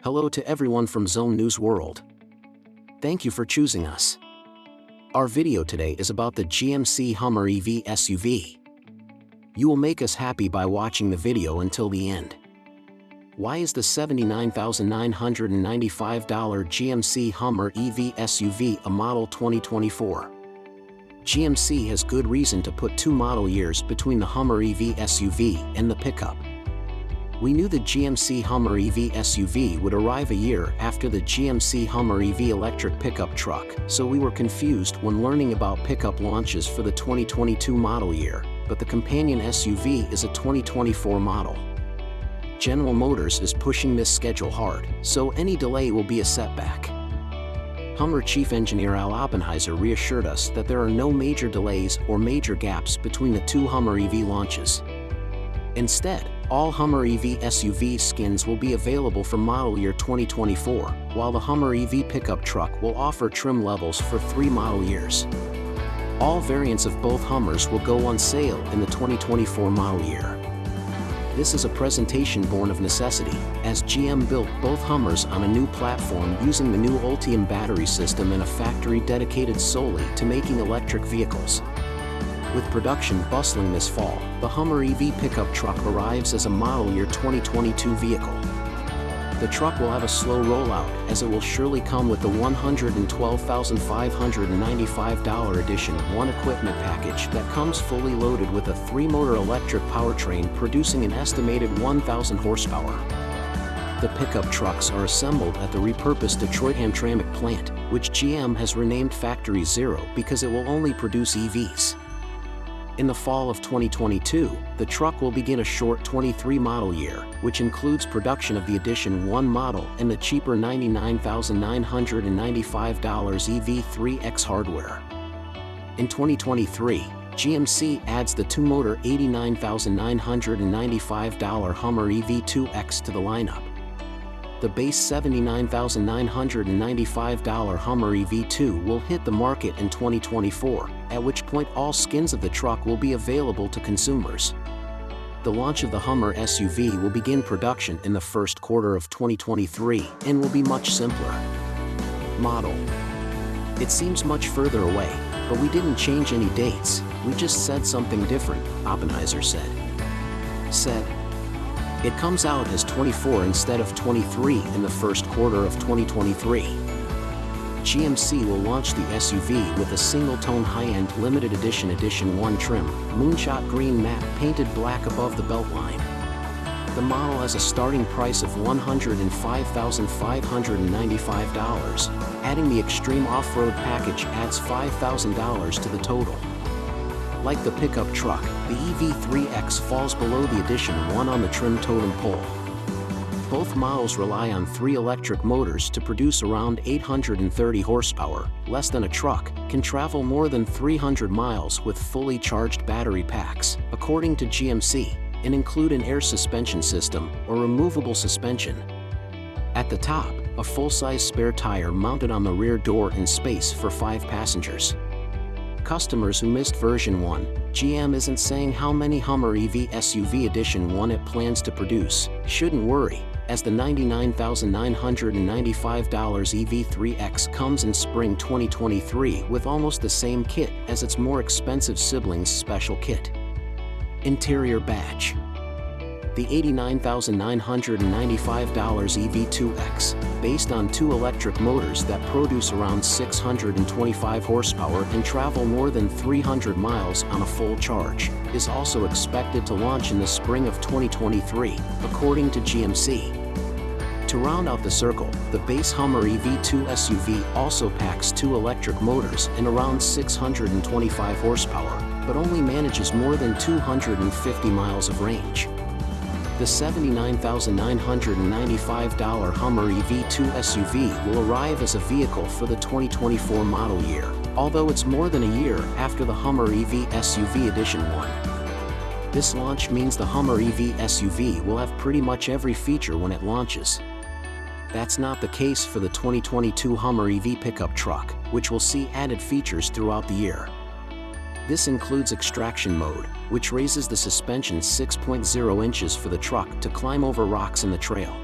Hello to everyone from Zone News World. Thank you for choosing us. Our video today is about the GMC Hummer EV SUV. You will make us happy by watching the video until the end. Why is the $79,995 GMC Hummer EV SUV a model 2024? GMC has good reason to put two model years between the Hummer EV SUV and the pickup. We knew the GMC Hummer EV SUV would arrive a year after the GMC Hummer EV electric pickup truck, so we were confused when learning about pickup launches for the 2022 model year, but the companion SUV is a 2024 model. General Motors is pushing this schedule hard, so any delay will be a setback. Hummer Chief Engineer Al Oppenheiser reassured us that there are no major delays or major gaps between the two Hummer EV launches. Instead, all Hummer EV SUV skins will be available for model year 2024, while the Hummer EV pickup truck will offer trim levels for 3 model years. All variants of both Hummers will go on sale in the 2024 model year. This is a presentation born of necessity, as GM built both Hummers on a new platform using the new Ultium battery system in a factory dedicated solely to making electric vehicles. With production bustling this fall, the Hummer EV pickup truck arrives as a model year 2022 vehicle. The truck will have a slow rollout, as it will surely come with the $112,595 Edition 1 equipment package that comes fully loaded with a 3-motor electric powertrain producing an estimated 1,000 horsepower. The pickup trucks are assembled at the repurposed Detroit Hamtramck plant, which GM has renamed Factory Zero because it will only produce EVs. In the fall of 2022, the truck will begin a short 23 model year, which includes production of the Edition 1 model and the cheaper $99,995 EV3X hardware. In 2023, GMC adds the 2-motor $89,995 Hummer EV2X to the lineup. The base $79,995 Hummer EV2 will hit the market in 2024, at which point all skins of the truck will be available to consumers. The launch of the Hummer SUV will begin production in the first quarter of 2023 and will be much simpler. Model. It seems much further away, but we didn't change any dates, we just said something different, Oppenheiser said. It comes out as 24 instead of 23 in the first quarter of 2023. GMC will launch the SUV with a single-tone high-end limited edition Edition 1 trim, moonshot green matte painted black above the beltline. The model has a starting price of $105,595. Adding the Extreme Off-Road package adds $5,000 to the total. Like the pickup truck, the EV3X falls below the Edition 1 on the trim totem pole. Both models rely on 3 electric motors to produce around 830 horsepower, less than a truck, can travel more than 300 miles with fully charged battery packs, according to GMC, and include an air suspension system or removable suspension. At the top, a full-size spare tire mounted on the rear door and space for 5 passengers. Customers who missed version 1, GM isn't saying how many Hummer EV SUV Edition 1 it plans to produce, shouldn't worry, as the $99,995 EV3X comes in spring 2023 with almost the same kit as its more expensive sibling's special kit. Interior badge. The $89,995 EV2X, based on 2 electric motors that produce around 625 horsepower and travel more than 300 miles on a full charge, is also expected to launch in the spring of 2023, according to GMC. To round out the circle, the base Hummer EV2 SUV also packs 2 electric motors and around 625 horsepower, but only manages more than 250 miles of range. The $79,995 Hummer EV2 SUV will arrive as a vehicle for the 2024 model year, although it's more than a year after the Hummer EV SUV Edition 1. This launch means the Hummer EV SUV will have pretty much every feature when it launches. That's not the case for the 2022 Hummer EV pickup truck, which will see added features throughout the year. This includes extraction mode, which raises the suspension 6.0 inches for the truck to climb over rocks in the trail.